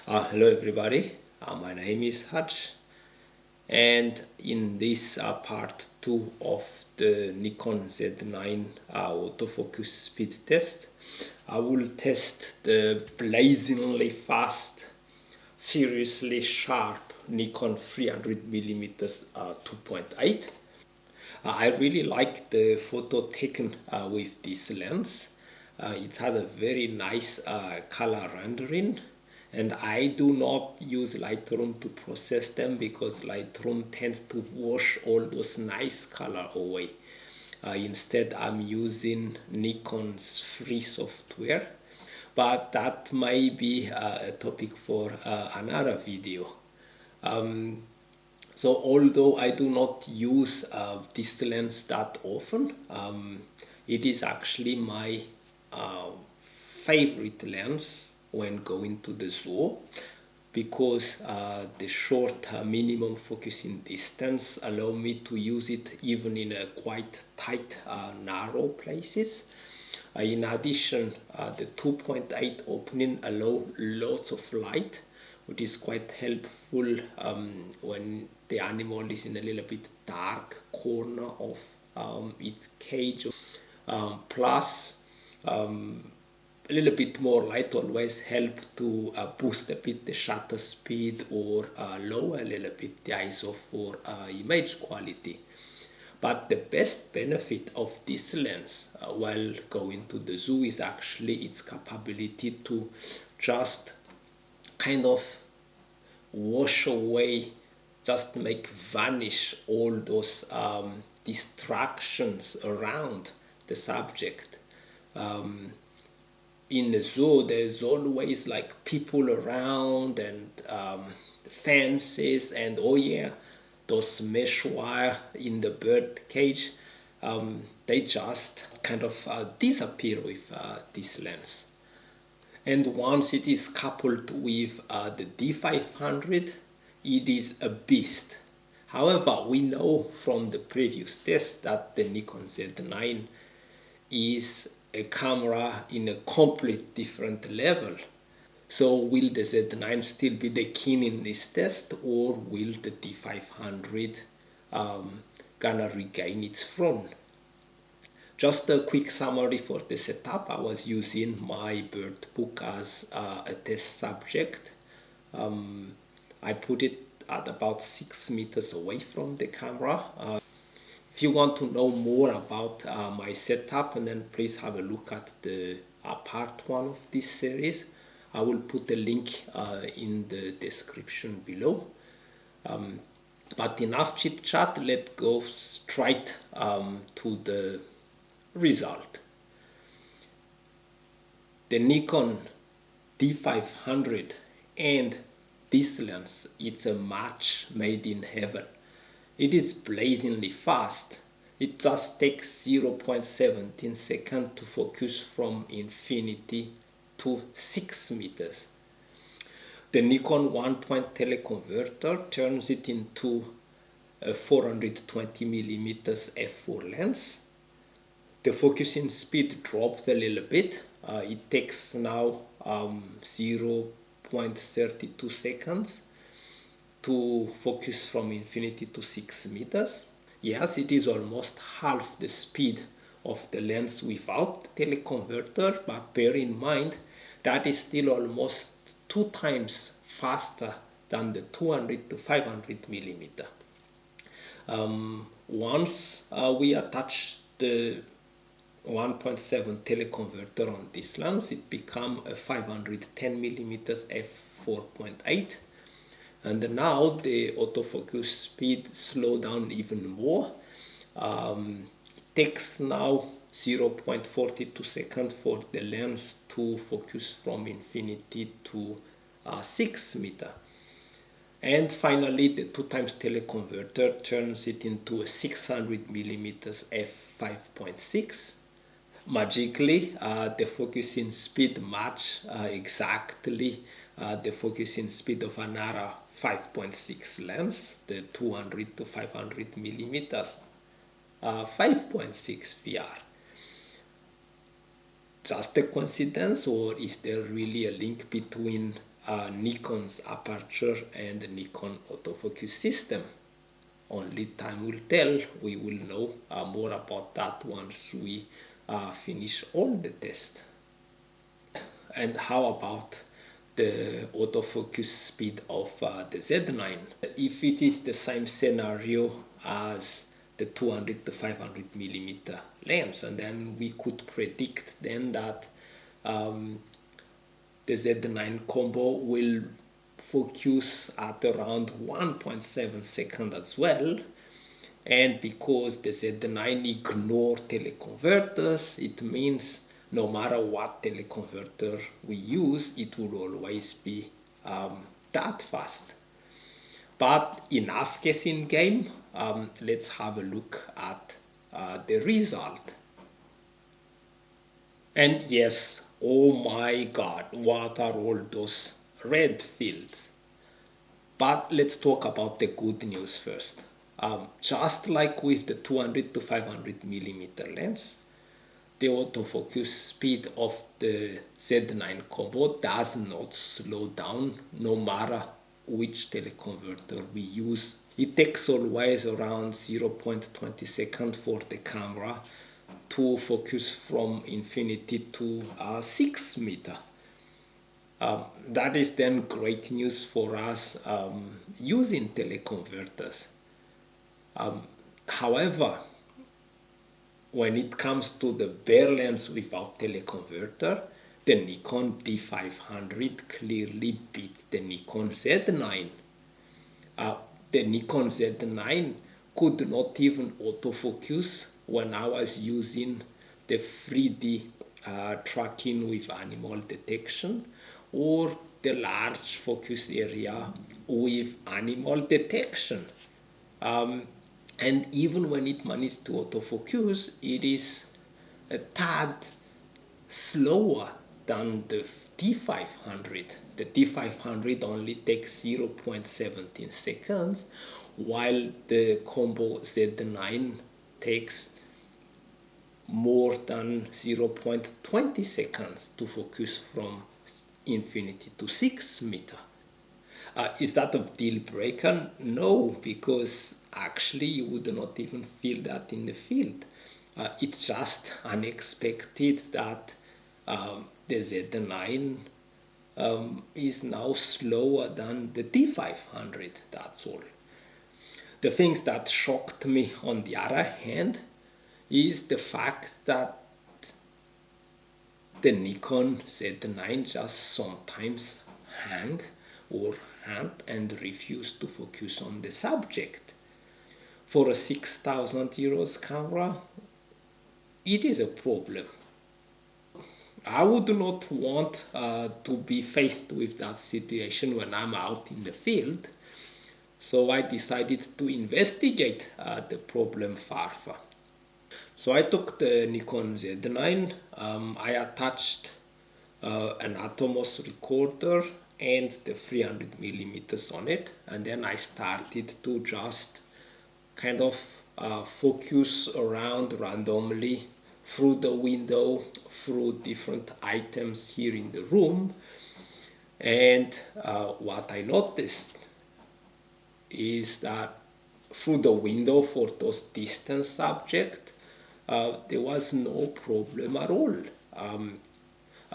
Hello everybody, my name is Hutch, and in this part 2 of the Nikon Z9 autofocus speed test, I will test the blazingly fast, furiously sharp Nikon 300mm 2.8. I really like the photo taken with this lens. It had a very nice color rendering, and I do not use Lightroom to process them because Lightroom tends to wash all those nice color away. Instead, I'm using Nikon's free software, but that may be a topic for another video. So although I do not use this lens that often, it is actually my uh, favorite lens when going to the zoo, because the short minimum focusing distance allow me to use it even in a quite tight narrow places. In addition, the 2.8 opening allow lots of light, which is quite helpful when the animal is in a little bit dark corner of its cage. Plus, a little bit more light always help to boost a bit the shutter speed or lower a little bit the ISO for image quality. But the best benefit of this lens while going to the zoo is actually its capability to just kind of wash away, just make vanish all those distractions around the subject. In the zoo, there's always like people around and fences, and oh yeah, those mesh wire in the bird cage, they just kind of disappear with this lens. And once it is coupled with the D500, it is a beast. However, we know from the previous test that the Nikon Z9 is a camera in a complete different level. So will the Z9 still be the king in this test, or will the D500 gonna regain its throne? Just a quick summary for the setup. I was using my bird book as a test subject. I put it at about 6 meters away from the camera. If you want to know more about my setup, and then please have a look at the part 1 of this series. I will put the link in the description below. But enough chit chat, let's go straight to the result. The Nikon D500 and this lens, it's a match made in heaven. It is blazingly fast. It just takes 0.17 seconds to focus from infinity to 6 meters. The Nikon 1-point teleconverter turns it into a 420mm f4 lens. The focusing speed dropped a little bit. It takes now 0.32 seconds to focus from infinity to 6 meters. Yes, it is almost half the speed of the lens without the teleconverter, but bear in mind that is still almost 2 times faster than the 200 to 500 millimeter. Once we attach the 1.7 teleconverter on this lens, it becomes a 510 millimeters f4.8, and now the autofocus speed slow down even more. It takes now 0.42 seconds for the lens to focus from infinity to 6 meter. And finally, the 2 times teleconverter turns it into a 600 millimeters f5.6. Magically, the focusing speed match exactly the focusing speed of another 5.6 lens, the 200 to 500 millimeters 5.6 VR. Just a coincidence, or is there really a link between Nikon's aperture and Nikon autofocus system. Only time will tell. We will know more about that once we finish all the tests. And how about the autofocus speed of the Z9? If it is the same scenario as the 200 to 500 millimeter lens, and then we could predict then that the Z9 combo will focus at around 1.7 seconds as well. And because the Z9 ignore teleconverters, it means no matter what teleconverter we use, it will always be that fast. But enough guessing game. Let's have a look at the result. And yes, oh my god, what are all those red fields? But let's talk about the good news first. Just like with the 200 to 500 millimeter lens, the autofocus speed of the Z9 combo does not slow down no matter which teleconverter we use. It takes always around 0.20 seconds for the camera to focus from infinity to 6 meter. That is then great news for us using teleconverters. However, when it comes to the bare lens without teleconverter, the Nikon D500 clearly beats the Nikon Z9. The Nikon Z9 could not even autofocus when I was using the 3D tracking with animal detection or the large focus area with animal detection. And even when it managed to autofocus, it is a tad slower than the D500. The D500 only takes 0.17 seconds, while the combo Z9 takes more than 0.20 seconds to focus from infinity to 6 meter. Is that a deal breaker? No, because actually you would not even feel that in the field. It's just unexpected that the Z9 is now slower than the D500, that's all. The things that shocked me on the other hand is the fact that the Nikon Z9 just sometimes hang or hand and refuse to focus on the subject. For a 6,000 euros camera, it is a problem. I would not want to be faced with that situation when I'm out in the field, so I decided to investigate the problem further. So I took the Nikon Z9, I attached an Atomos recorder and the 300 millimeters on it, and then I started to just kind of focus around randomly through the window, through different items here in the room. And what I noticed is that through the window for those distant subjects, there was no problem at all.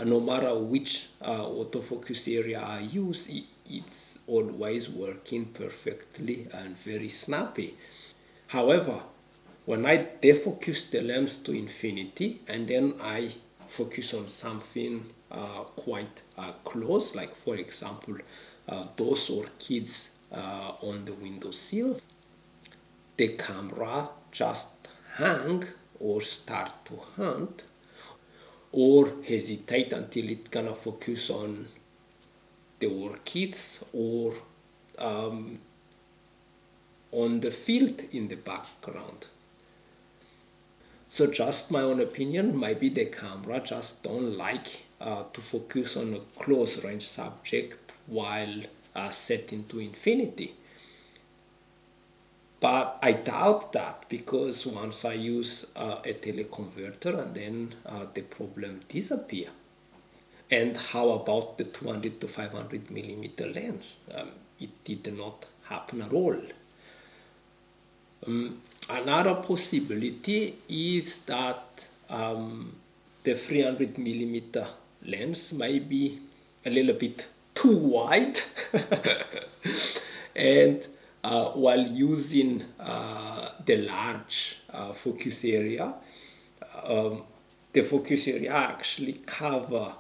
No matter which autofocus area I use, it's always working perfectly and very snappy. However, when I defocus the lens to infinity and then I focus on something quite close, like for example those orchids on the windowsill, the camera just hang or start to hunt or hesitate until it's gonna focus on the orchids or on the field in the background. So just my own opinion, maybe the camera just don't like to focus on a close range subject while setting to infinity. But I doubt that, because once I use a teleconverter and then the problem disappears. And how about the 200 to 500 millimeter lens? It did not happen at all. Another possibility is that the 300 millimeter lens may be a little bit too wide and while using the large focus area, the focus area actually cover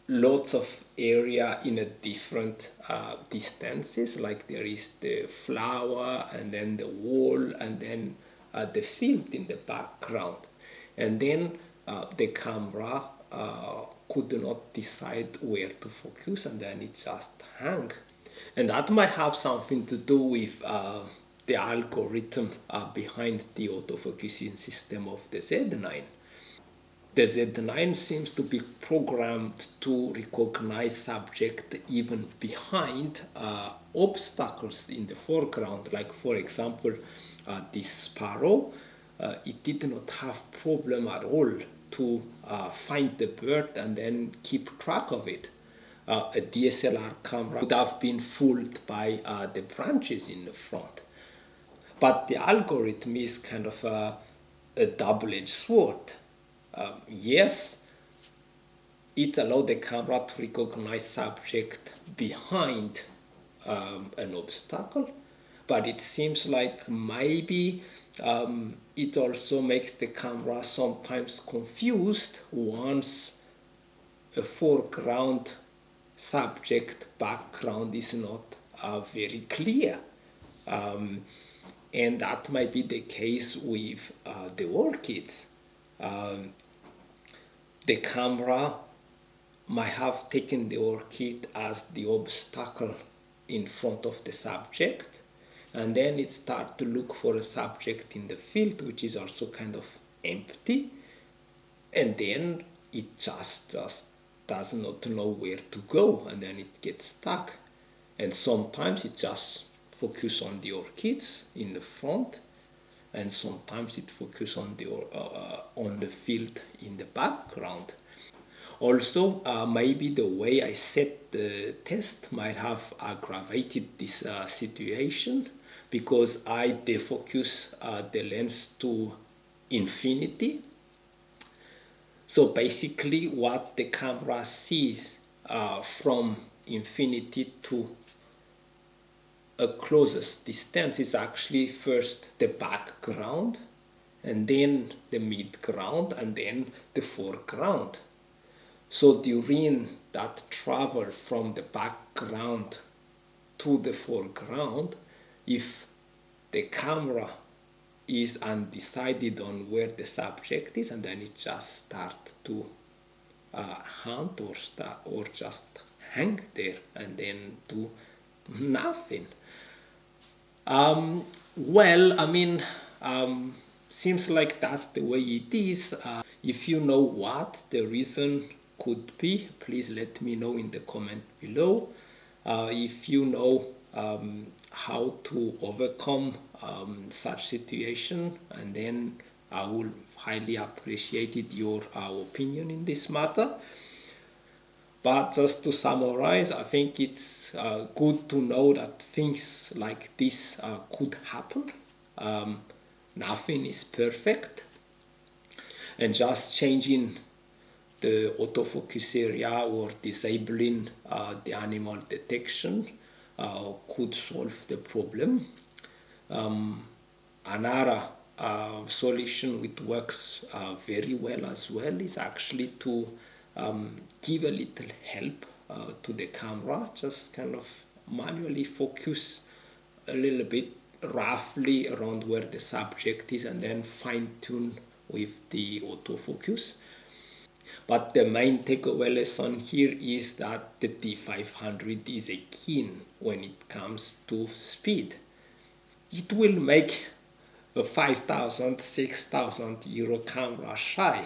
lots of area in a different distances, like there is the flower and then the wall and then the field in the background, and then the camera could not decide where to focus, and then it just hung. And that might have something to do with the algorithm behind the autofocusing system of the Z9. The Z9 seems to be programmed to recognize subject even behind obstacles in the foreground. Like for example, this sparrow, it did not have problem at all to find the bird and then keep track of it. A DSLR camera would have been fooled by the branches in the front. But the algorithm is kind of a double-edged sword. Yes, it allowed the camera to recognize subject behind an obstacle, but it seems like maybe it also makes the camera sometimes confused once a foreground subject background is not very clear. And that might be the case with the orchids. The camera might have taken the orchid as the obstacle in front of the subject, and then it starts to look for a subject in the field which is also kind of empty, and then it just does not know where to go, and then it gets stuck. And sometimes it just focuses on the orchids in the front, and sometimes it focuses on the field in the background. Also, maybe the way I set the test might have aggravated this situation, because I defocus the lens to infinity. So basically what the camera sees from infinity to a closest distance is actually first the background, and then the midground, and then the foreground. So during that travel from the background to the foreground, if the camera is undecided on where the subject is, and then it just starts to hunt or just hang there and then do nothing. Well, I mean, seems like that's the way it is. If you know what the reason could be, please let me know in the comment below. If you know how to overcome such situation, and then I will highly appreciate your opinion in this matter. But just to summarize, I think it's good to know that things like this could happen. Nothing is perfect, and just changing the autofocus area or disabling the animal detection could solve the problem. Another solution which works very well as well is actually to give a little help to the camera, just kind of manually focus a little bit roughly around where the subject is, and then fine tune with the autofocus. But the main takeaway lesson here is that the D500 is a king when it comes to speed. It will make a 5,000, 6,000 euro camera shy.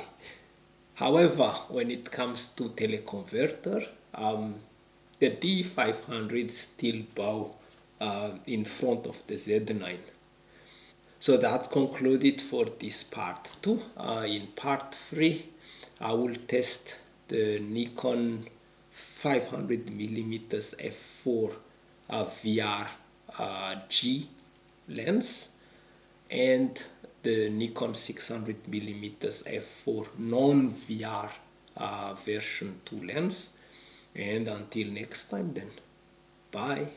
However, when it comes to teleconverter, the D500 still bow in front of the Z9. So that concluded for this part 2. In part 3, I will test the Nikon 500 millimeters f4 VR G lens and the Nikon 600 millimeters f4 non-VR version 2 lens. And until next time then, bye.